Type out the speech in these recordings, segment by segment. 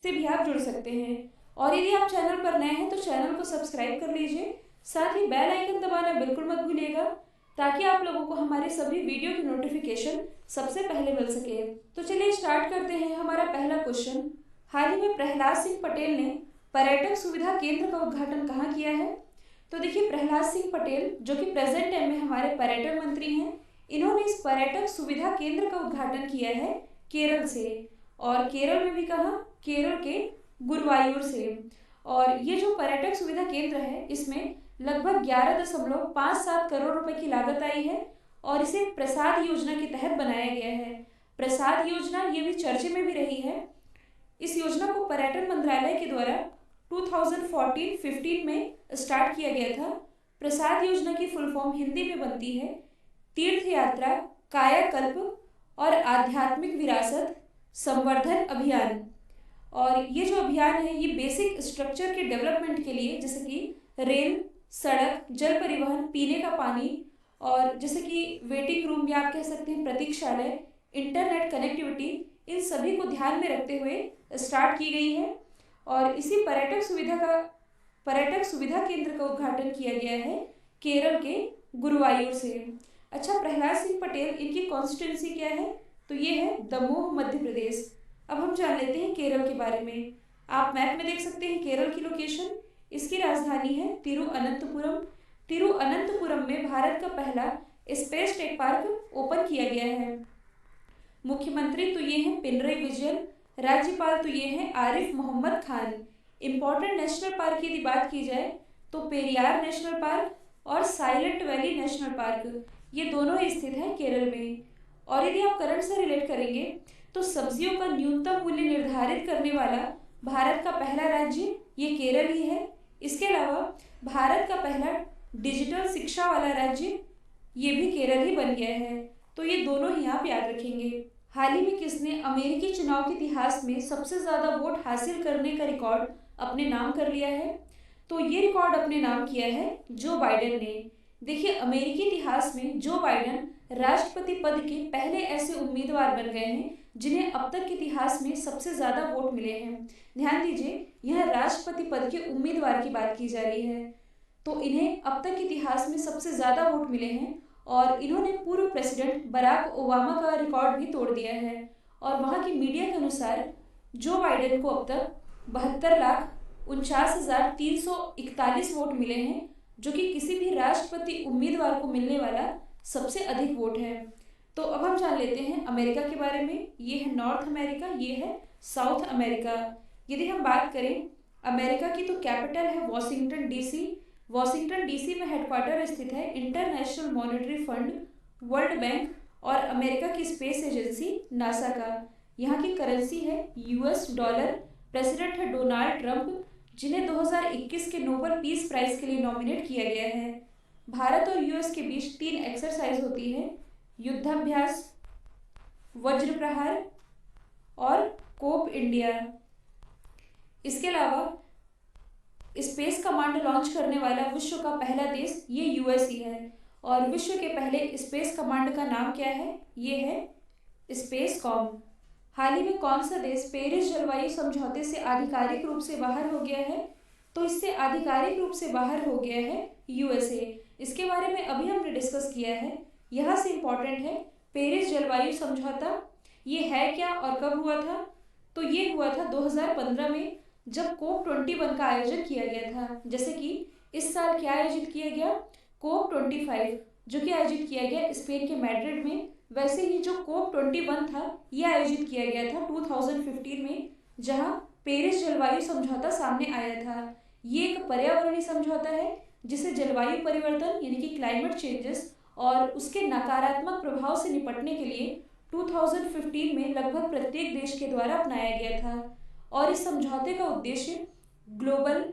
से भी आप जुड़ सकते हैं। और यदि आप चैनल पर नए हैं तो चैनल को सब्सक्राइब कर लीजिए, साथ ही बेल आइकन दबाना बिल्कुल मत भूलिएगा, ताकि आप लोगों को हमारे सभी वीडियो की नोटिफिकेशन सबसे पहले मिल सके। तो चलिए स्टार्ट करते हैं। हमारा पहला क्वेश्चन, हाल ही में प्रहलाद सिंह पटेल ने पर्यटक सुविधा केंद्र का उद्घाटन कहाँ किया है? तो देखिए, प्रहलाद सिंह पटेल जो कि प्रेजेंट टाइम में हमारे पर्यटन मंत्री हैं, इन्होंने इस पर्यटक सुविधा केंद्र का उद्घाटन किया है केरल से। और केरल में भी कहाँ? केरल के गुरुवायूर से। और ये जो पर्यटक सुविधा केंद्र है, इसमें लगभग 11.57 करोड़ रुपए की लागत आई है और इसे प्रसाद योजना के तहत बनाया गया है। प्रसाद योजना ये भी चर्चे में भी रही है। इस योजना को पर्यटन मंत्रालय के द्वारा 2014-15 में स्टार्ट किया गया था। प्रसाद योजना की फुल फॉर्म हिंदी में बनती है तीर्थ यात्रा, कायाकल्प और आध्यात्मिक विरासत संवर्धन अभियान। और ये जो अभियान है, ये बेसिक स्ट्रक्चर के डेवलपमेंट के लिए, जैसे कि रेल, सड़क, जल परिवहन, पीने का पानी और जैसे कि वेटिंग रूम या आप कह सकते हैं प्रतीक्षालय, इंटरनेट कनेक्टिविटी, इन सभी को ध्यान में रखते हुए स्टार्ट की गई है। और इसी पर्यटक सुविधा केंद्र का उद्घाटन किया गया है केरल के गुरुवायूर से। अच्छा, प्रहलाद सिंह पटेल, इनकी कॉन्स्टिट्यूंसी क्या है? तो ये है दमोह, मध्य प्रदेश। अब हम जान लेते हैं केरल के बारे में। आप मैप में देख सकते हैं केरल की लोकेशन। इसकी राजधानी है तिरुअनंतपुरम। तिरुअनंतपुरम में भारत का पहला स्पेस टेक पार्क ओपन किया गया है। मुख्यमंत्री तो ये हैं पिनरई विजयन, राज्यपाल तो ये हैं Arif Mohammad Khan. Important national park की यदि बात की जाए तो पेरियार नेशनल पार्क और साइलेंट वैली नेशनल पार्क, ये दोनों ही स्थित हैं केरल में। और यदि आप करंट से रिलेट करेंगे तो सब्जियों का न्यूनतम मूल्य निर्धारित करने वाला भारत का पहला राज्य ये केरल ही है। इसके अलावा भारत का पहला डिजिटल शिक्षा वाला राज्य ये भी केरल ही बन गया है। तो ये दोनों ही आप याद रखेंगे। हाल ही में किसने अमेरिकी चुनाव के इतिहास में सबसे ज्यादा वोट हासिल करने का रिकॉर्ड अपने नाम कर लिया है? तो ये रिकॉर्ड अपने नाम किया है जो बाइडेन ने। देखिए, अमेरिकी इतिहास में जो बाइडेन राष्ट्रपति पद के पहले ऐसे उम्मीदवार बन गए हैं जिन्हें अब तक के इतिहास में सबसे ज्यादा वोट मिले हैं। ध्यान दीजिए, यह राष्ट्रपति पद के उम्मीदवार की बात की जा रही है। तो इन्हें अब तक के इतिहास में सबसे ज्यादा वोट मिले हैं और इन्होंने पूर्व प्रेसिडेंट बराक ओबामा का रिकॉर्ड भी तोड़ दिया है। और वहाँ की मीडिया के अनुसार जो बाइडेन को अब तक 72,49,341 वोट मिले हैं, जो कि किसी भी राष्ट्रपति उम्मीदवार को मिलने वाला सबसे अधिक वोट है। तो अब हम जान लेते हैं अमेरिका के बारे में। ये है नॉर्थ अमेरिका, ये है साउथ अमेरिका। यदि हम बात करें अमेरिका की तो कैपिटल है वॉशिंगटन डीसी। वॉशिंगटन डीसी में हेडक्वार्टर स्थित है international monetary fund, world bank और अमेरिका की स्पेस एजेंसी नासा का। यहाँ की करेंसी है यूएस डॉलर। प्रेसिडेंट है डोनाल्ड ट्रंप, जिन्हें 2021 के नोबेल पीस प्राइज के लिए नॉमिनेट किया गया है। भारत और यूएस के बीच 3 एक्सरसाइज होती है, युद्धाभ्यास, वज्र प्रहार और कोप इंडिया। इसके अलावा स्पेस कमांड लॉन्च करने वाला विश्व का पहला देश ये यूएस ही है। और विश्व के पहले स्पेस कमांड का नाम क्या है? ये है स्पेस कॉम। हाल ही में कौन सा देश पेरिस जलवायु समझौते से आधिकारिक रूप से बाहर हो गया है? तो इससे आधिकारिक रूप से बाहर हो गया है यूएसए। इसके बारे में अभी हमने डिस्कस किया है, यहाँ से इम्पॉर्टेंट है पेरिस जलवायु समझौता ये है क्या और कब हुआ था? तो ये हुआ था 2015 में, जब COP21 का आयोजन किया गया था। जैसे कि इस साल क्या आयोजित किया गया? COP25, जो कि आयोजित किया गया स्पेन के मैड्रिड में। वैसे ही जो COP21 था ये आयोजित किया गया था 2015 में, जहां पेरिस जलवायु समझौता सामने आया था। ये एक पर्यावरणीय समझौता है जिसे जलवायु परिवर्तन यानी कि क्लाइमेट चेंजेस और उसके नकारात्मक प्रभाव से निपटने के लिए 2015 में लगभग प्रत्येक देश के द्वारा अपनाया गया था। और इस समझौते का उद्देश्य ग्लोबल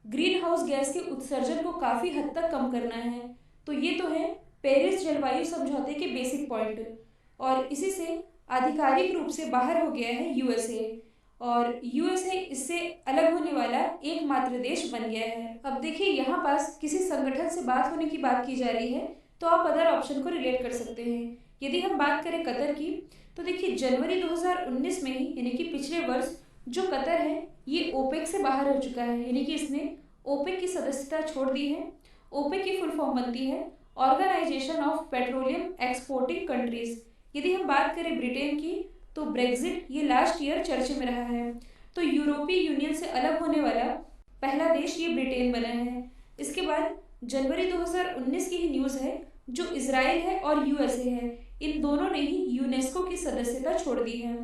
ग्रीन हाउस गैस के उत्सर्जन को काफ़ी हद तक कम करना है। तो ये तो है पेरिस जलवायु समझौते के बेसिक पॉइंट। और इसी से आधिकारिक रूप से बाहर हो गया है यूएसए, और यूएसए इससे अलग होने वाला एकमात्र देश बन गया है। अब देखिए, यहाँ पास किसी संगठन से बात होने की बात की जा रही है तो आप अदर ऑप्शन को रिलेट कर सकते हैं। यदि हम बात करें कतर की, तो देखिए जनवरी 2019 में ही यानी कि पिछले वर्ष जो कतर है ये ओपेक से बाहर हो चुका है, यानी कि इसने ओपेक की सदस्यता छोड़ दी है। ओपेक की फुल फॉर्म बनती है Organisation of Petroleum Exporting Countries. यदि हम बात करें ब्रिटेन की तो ब्रेग्जिट ये लास्ट ईयर चर्चे में रहा है। तो यूरोपीय यूनियन से अलग होने वाला पहला देश ये ब्रिटेन बना है। इसके बाद जनवरी 2019 की ही न्यूज़ है, जो इजराइल है और यूएसए है, इन दोनों ने ही यूनेस्को की सदस्यता छोड़ दी है।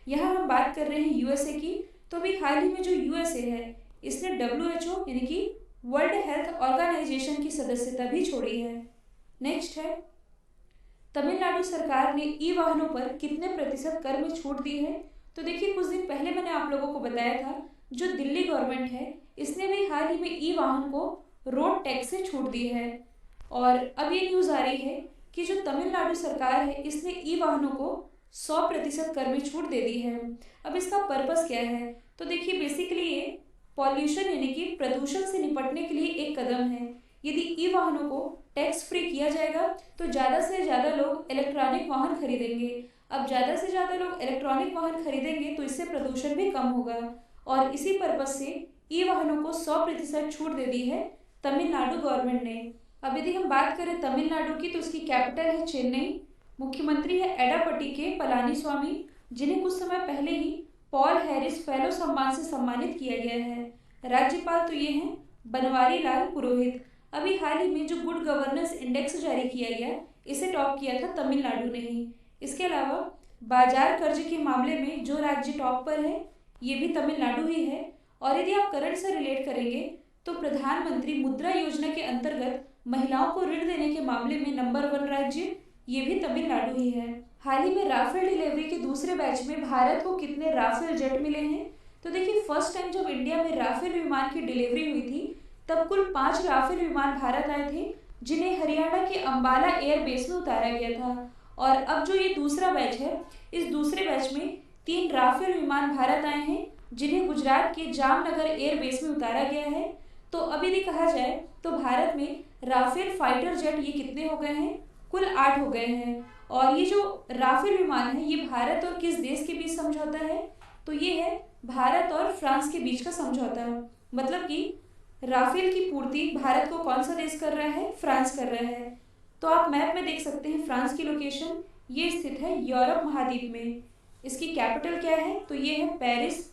यहाँ हम बात कर रहे हैं यूएसए की, तो अभी हाल ही में जो यूएसए है इसने WHO यानी कि वर्ल्ड हेल्थ ऑर्गेनाइजेशन की सदस्यता भी छोड़ी है। नेक्स्ट है तमिलनाडु सरकार ने ई वाहनों पर कितने प्रतिशत कर में छूट दी है। तो देखिए कुछ दिन पहले मैंने आप लोगों को बताया था, जो दिल्ली गवर्नमेंट है इसने भी हाल ही में ई वाहन को रोड टैक्स से छूट दी है। और अब ये न्यूज़ आ रही है कि जो तमिलनाडु सरकार है इसने ई वाहनों को 100% कर में छूट दे दी है। अब इसका पर्पस क्या है, तो देखिए बेसिकली ये पॉल्यूशन यानी कि प्रदूषण से निपटने के लिए एक कदम है। यदि ई वाहनों को टैक्स फ्री किया जाएगा तो ज़्यादा से ज़्यादा लोग इलेक्ट्रॉनिक वाहन खरीदेंगे। अब ज़्यादा से ज़्यादा लोग इलेक्ट्रॉनिक वाहन खरीदेंगे तो इससे प्रदूषण भी कम होगा, और इसी पर्पज से ई वाहनों को 100% छूट दे दी है तमिलनाडु गवर्नमेंट ने। अब यदि हम बात करें तमिलनाडु की तो इसकी कैपिटल है चेन्नई। मुख्यमंत्री है एडापट्टी के पलानीस्वामी, जिन्हें कुछ समय पहले ही पॉल हैरिस फेलो सम्मान से सम्मानित किया गया है। राज्यपाल तो ये हैं बनवारी लाल पुरोहित। अभी हाल ही में जो गुड गवर्नेंस इंडेक्स जारी किया गया इसे टॉप किया था तमिलनाडु ने ही। इसके अलावा बाजार कर्ज के मामले में जो राज्य टॉप पर है ये भी तमिलनाडु ही है। और यदि आप करंट से रिलेट करेंगे तो प्रधानमंत्री मुद्रा योजना के अंतर्गत महिलाओं को ऋण देने के मामले में नंबर 1 राज्य ये भी तमिलनाडु ही है। हाल ही में राफेल डिलीवरी के दूसरे बैच में भारत को कितने राफेल जेट मिले हैं। तो देखिए फर्स्ट टाइम जब इंडिया में राफेल विमान की डिलीवरी हुई थी तब कुल 5 राफेल विमान भारत आए थे, जिन्हें हरियाणा के अंबाला एयरबेस में उतारा गया था। और अब जो ये दूसरा बैच है इस दूसरे बैच में 3 राफेल विमान भारत आए हैं, जिन्हें गुजरात के जामनगर एयरबेस में उतारा गया है। तो अब यदि कहा जाए तो भारत में राफेल फाइटर जेट ये कितने हो गए हैं, कुल 8 हो गए हैं। और ये जो राफेल विमान है ये भारत और किस देश के बीच समझौता है, तो ये है भारत और फ्रांस के बीच का समझौता। मतलब कि राफेल की पूर्ति भारत को कौन सा देश कर रहा है, फ्रांस कर रहा है। तो आप मैप में देख सकते हैं फ्रांस की लोकेशन ये स्थित है यूरोप महाद्वीप में। इसकी कैपिटल क्या है, तो ये है पेरिस।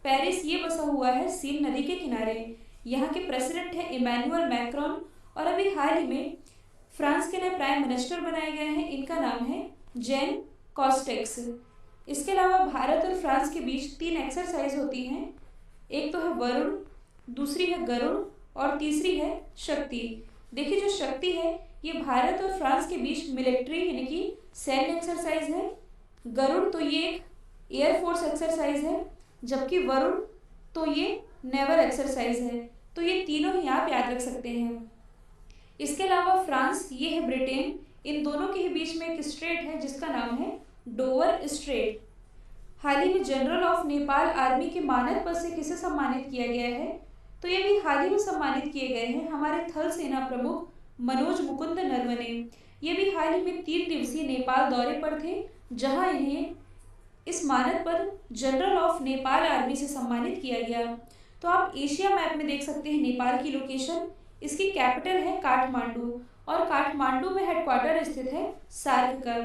पेरिस ये बसा हुआ है सीन नदी के किनारे। यहाँ के प्रेसिडेंट है इमैनुअल मैक्रोन, और अभी हाल ही में फ्रांस के नए प्राइम मिनिस्टर बनाए गए हैं, इनका नाम है जेन कॉस्टेक्स। इसके अलावा भारत और फ्रांस के बीच 3 एक्सरसाइज होती हैं, एक तो है वरुण, दूसरी है गरुड़ और तीसरी है शक्ति। देखिए जो शक्ति है ये भारत और फ्रांस के बीच मिलिट्री यानी कि सैन्य एक्सरसाइज है। गरुड़ तो ये एक एयरफोर्स एक्सरसाइज है, जबकि वरुण तो ये नेवल एक्सरसाइज है। तो ये तीनों ही आप याद रख सकते हैं। इसके अलावा फ्रांस ये है ब्रिटेन, इन दोनों के ही बीच में एक स्ट्रेट है जिसका नाम है डोवर स्ट्रेट। हाल ही में जनरल ऑफ नेपाल आर्मी के मानद पद से किसे सम्मानित किया गया है, तो ये भी हाल ही में सम्मानित किए गए हैं हमारे थल सेना प्रमुख मनोज मुकुंद नरवणे। ये भी हाल ही में 3 दिवसीय नेपाल दौरे पर थे, जहां इन्हें इस मानद पद जनरल ऑफ नेपाल आर्मी से सम्मानित किया गया। तो आप एशिया मैप में देख सकते हैं नेपाल की लोकेशन, इसकी कैपिटल है काठमांडू, और काठमांडू में हेडक्वार्टर स्थित है सार्क का।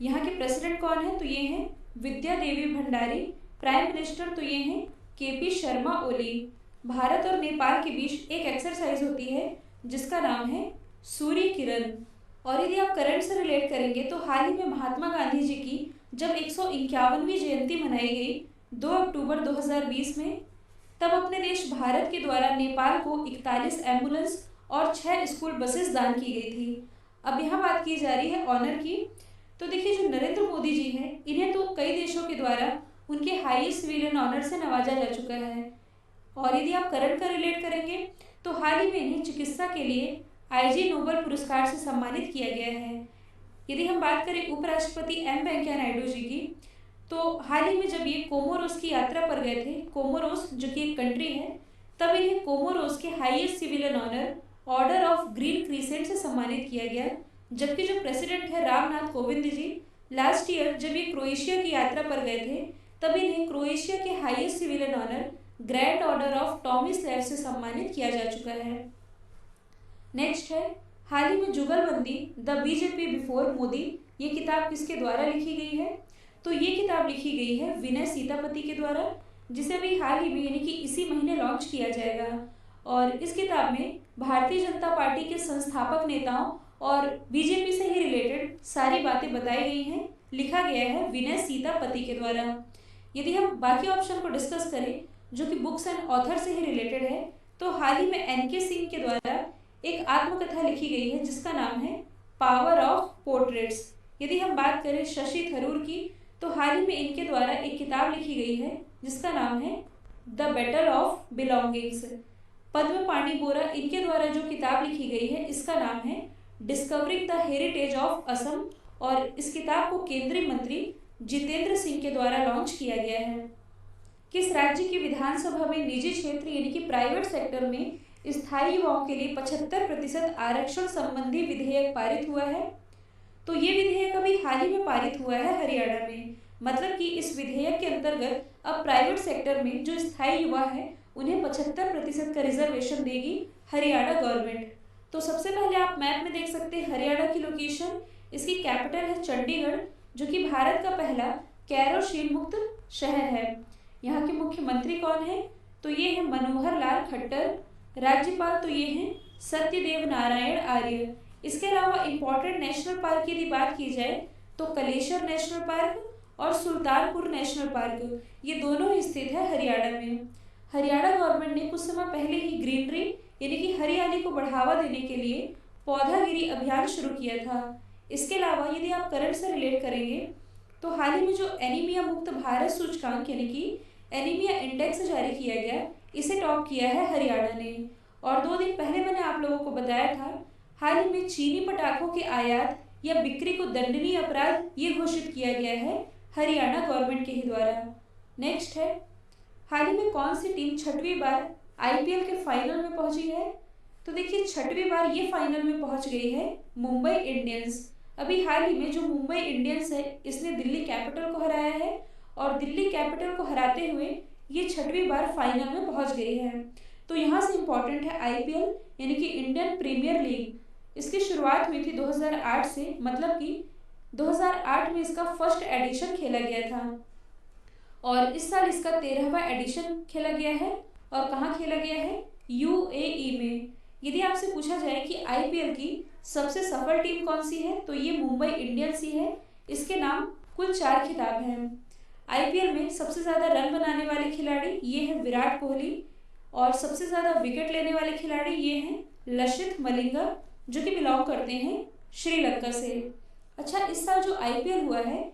यहाँ के प्रेसिडेंट कौन है, तो ये हैं विद्या देवी भंडारी। प्राइम मिनिस्टर तो ये हैं KP शर्मा ओली। भारत और नेपाल के बीच एक एक्सरसाइज होती है जिसका नाम है सूर्य किरण। और यदि आप करंट से रिलेट करेंगे तो हाल ही में महात्मा गांधी जी की जब 151वीं जयंती मनाई गई 2 अक्टूबर 2020 में, तब अपने देश भारत के द्वारा नेपाल को 41 एम्बुलेंस और 6 स्कूल बसेस दान की गई थी। अब यहाँ बात की जा रही है ऑनर की। तो देखिए जो नरेंद्र मोदी जी हैं इन्हें तो कई देशों के द्वारा उनके हाईएस्ट सिविलियन ऑनर से नवाजा जा चुका है। और यदि आप करंट का रिलेट करेंगे तो हाल ही में इन्हें चिकित्सा के लिए IG नोबेल पुरस्कार से सम्मानित किया गया है। यदि हम बात करें उपराष्ट्रपति M वेंकैया नायडू जी की, तो हाल ही में जब ये कोमोरोस की यात्रा पर गए थे, कोमोरोस जो कि एक कंट्री है, तब इन्हें कोमोरोस के highest civilian honour Order of Green Crescent से सम्मानित किया गया। जबकि जो प्रेसिडेंट है रामनाथ कोविंद जी, लास्ट ईयर जब ये क्रोएशिया की यात्रा पर गए थे तब इन्हें क्रोएशिया के highest civilian honour Grand Order of Tomislav से सम्मानित किया जा चुका है। नेक्स्ट है, हाल ही में जुगलबंदी द बीजेपी बिफोर मोदी, ये किताब किसके द्वारा लिखी गई है? तो ये किताब लिखी गई है विनय सीतापति के द्वारा, जिसे अभी हाल ही में यानी कि इसी महीने लॉन्च किया जाएगा। और इस किताब में भारतीय जनता पार्टी के संस्थापक नेताओं और बीजेपी से ही रिलेटेड सारी बातें बताई गई हैं, लिखा गया है विनय सीतापति के द्वारा। यदि हम बाकी ऑप्शन को डिस्कस करें जो कि बुक्स एंड ऑथर से ही रिलेटेड है, तो हाल ही में एन.के. सिंह के द्वारा एक आत्मकथा लिखी गई है जिसका नाम है पावर ऑफ पोर्ट्रेट्स। यदि हम बात करें शशि थरूर की, तो हाल ही में इनके द्वारा एक किताब लिखी गई है जिसका नाम है द बैटल ऑफ बिलोंगिंग्स। पद्म पाणी बोरा, इनके द्वारा जो किताब लिखी गई है इसका नाम है discovering the heritage of Assam, और इस किताब को केंद्रीय मंत्री जितेंद्र सिंह के द्वारा लॉन्च किया गया है। किस राज्य की विधानसभा में निजी क्षेत्र यानी कि प्राइवेट सेक्टर में स्थायी युवाओं के लिए 75% आरक्षण संबंधी विधेयक पारित हुआ है? तो ये विधेयक अभी हाल ही में पारित हुआ है हरियाणा में। मतलब कि इस विधेयक के अंतर्गत अब प्राइवेट सेक्टर में जो स्थायी युवा है उन्हें 75% का रिजर्वेशन देगी हरियाणा गवर्नमेंट। तो सबसे पहले आप मैप में देख सकते हैं हरियाणा की लोकेशन, इसकी कैपिटल है चंडीगढ़, जो कि भारत का पहला कैरोशीन मुक्त शहर है। यहाँ के मुख्यमंत्री कौन है? तो ये है मनोहर लाल खट्टर। राज्यपाल तो ये हैं सत्यदेव नारायण आर्य। इसके अलावा इंपॉर्टेंट नेशनल पार्क की यदि बात की जाए तो कलेश्वर नेशनल पार्क और सुल्तानपुर नेशनल पार्क, ये दोनों स्थित है हरियाणा में। हरियाणा गवर्नमेंट ने कुछ समय पहले ही ग्रीनरी यानी कि हरियाली को बढ़ावा देने के लिए पौधागिरी अभियान शुरू किया था। इसके अलावा यदि आप करंट से रिलेट करेंगे तो हाल ही में जो एनीमिया मुक्त भारत सूचकांक यानी कि एनीमिया इंडेक्स जारी किया गया, इसे टॉप किया है हरियाणा ने। और 2 दिन पहले मैंने आप लोगों को बताया था, हाल ही में चीनी पटाखों के आयात या बिक्री को दंडनीय अपराध ये घोषित किया गया है हरियाणा गवर्नमेंट के ही द्वारा। नेक्स्ट है, हाल ही में कौन सी टीम 6वीं बार आईपीएल के फाइनल में पहुंची है? तो देखिए 6वीं बार ये फाइनल में पहुंच गई है मुंबई इंडियंस। अभी हाल ही में जो मुंबई इंडियंस है इसने दिल्ली कैपिटल को हराया है और दिल्ली कैपिटल को हराते हुए ये 6वीं बार फाइनल में पहुंच गई है। तो यहाँ से इम्पॉर्टेंट है आईपीएल यानी कि इंडियन प्रीमियर लीग। इसकी शुरुआत हुई थी 2008 से, मतलब कि 2008 में इसका फर्स्ट एडिशन खेला गया था और इस साल इसका 13वां एडिशन खेला गया है। और कहाँ खेला गया है? यूएई में। यदि आपसे पूछा जाए कि आईपीएल की सबसे सफल टीम कौन सी है, तो ये मुंबई इंडियंस ही है। इसके नाम कुल 4 खिताब हैं। आईपीएल में सबसे ज़्यादा रन बनाने वाले खिलाड़ी ये हैं विराट कोहली और सबसे ज़्यादा विकेट लेने वाले खिलाड़ी ये हैं लसिथ मलिंगा, जो कि बिलोंग करते हैं श्रीलंका से। अच्छा, इस साल जो आईपीएल हुआ है,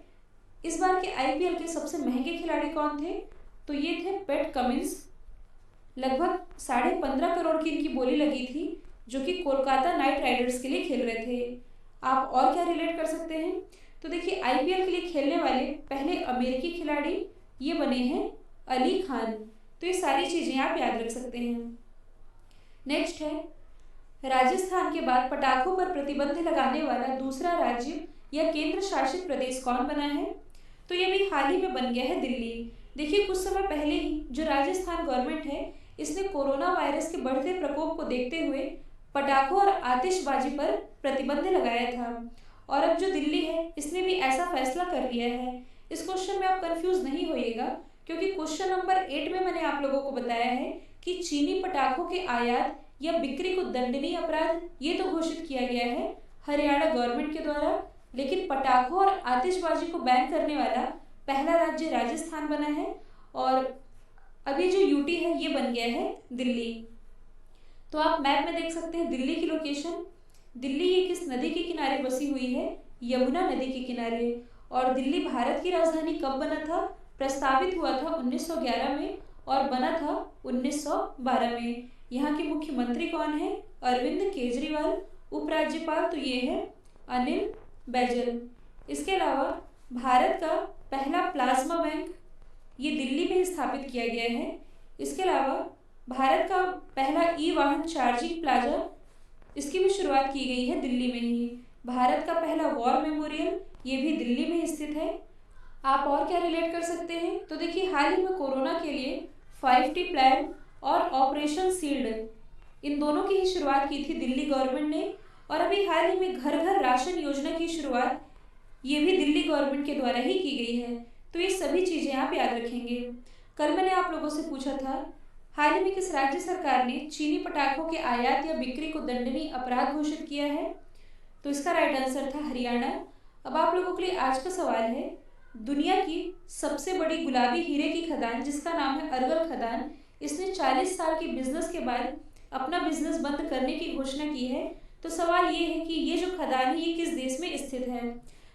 इस बार के आईपीएल के सबसे महंगे खिलाड़ी कौन थे? तो ये थे पैट कमिंस। लगभग 15.5 करोड़ की इनकी बोली लगी थी, जो कि कोलकाता नाइट राइडर्स के लिए खेल रहे थे। आप और क्या रिलेट कर सकते हैं? तो देखिए आईपीएल के लिए खेलने वाले पहले अमेरिकी खिलाड़ी ये बने हैं अली खान। तो ये सारी चीज़ें आप याद रख सकते हैं। नेक्स्ट है, राजस्थान के बाद पटाखों पर प्रतिबंध लगाने वाला दूसरा राज्य या केंद्र शासित प्रदेश कौन बना है? तो ये भी हाल ही में बन गया है दिल्ली। देखिए कुछ समय पहले ही जो राजस्थान गवर्नमेंट है इसने कोरोना वायरस के बढ़ते प्रकोप को देखते हुए पटाखों और आतिशबाजी पर प्रतिबंध लगाया था। और अब जो दिल्ली है इसने भी ऐसा फैसला कर लिया है। इस क्वेश्चन में आप कंफ्यूज नहीं होइएगा, क्योंकि क्वेश्चन नंबर 8 में मैंने आप लोगों को बताया है कि चीनी पटाखों के आयात या बिक्री को दंडनीय अपराध ये तो घोषित किया गया है हरियाणा गवर्नमेंट के द्वारा, लेकिन पटाखों और आतिशबाजी को बैन करने वाला पहला राज्य राजस्थान बना है और अभी जो यूटी है ये बन गया है दिल्ली। तो आप मैप में देख सकते हैं दिल्ली की लोकेशन। दिल्ली ये किस नदी के किनारे बसी हुई है? यमुना नदी के किनारे। और दिल्ली भारत की राजधानी कब बना था? प्रस्तावित हुआ था 1911 में और बना था 1912 में। यहाँ के मुख्यमंत्री कौन है? अरविंद केजरीवाल। उपराज्यपाल तो ये है अनिल बैजल। इसके अलावा भारत का पहला प्लाज्मा बैंक ये दिल्ली में स्थापित किया गया है। इसके अलावा भारत का पहला ई वाहन चार्जिंग प्लाजा, इसकी भी शुरुआत की गई है दिल्ली में ही। भारत का पहला वॉर मेमोरियल ये भी दिल्ली में स्थित है। आप और क्या रिलेट कर सकते हैं? तो देखिए, हाल ही में कोरोना के लिए 5T प्लान और ऑपरेशन सील्ड, इन दोनों की ही शुरुआत की थी दिल्ली गवर्नमेंट ने। और अभी हाल ही में घर घर राशन योजना की शुरुआत ये भी दिल्ली गवर्नमेंट के द्वारा ही की गई है। तो ये सभी चीज़ें आप याद रखेंगे। कल मैंने आप लोगों से पूछा था, हाल ही में किस राज्य सरकार ने चीनी पटाखों के आयात या बिक्री को दंडनीय अपराध घोषित किया है? तो इसका राइट आंसर था हरियाणा। अब आप लोगों के लिए आज का सवाल है, दुनिया की सबसे बड़ी गुलाबी हीरे की खदान जिसका नाम है अरगल खदान, इसने 40 साल के बिजनेस के बाद अपना बिजनेस बंद करने की घोषणा की है। तो सवाल ये है कि ये जो खदान है ये किस देश में स्थित है?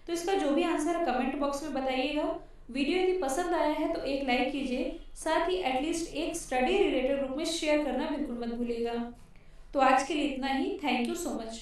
तो इसका जो भी आंसर है कमेंट बॉक्स में बताइएगा। वीडियो यदि पसंद आया है तो एक लाइक कीजिए, साथ ही एटलीस्ट एक स्टडी रिलेटेड ग्रुप में शेयर करना बिल्कुल मत भूलिएगा। तो आज के लिए इतना ही। Thank you so much.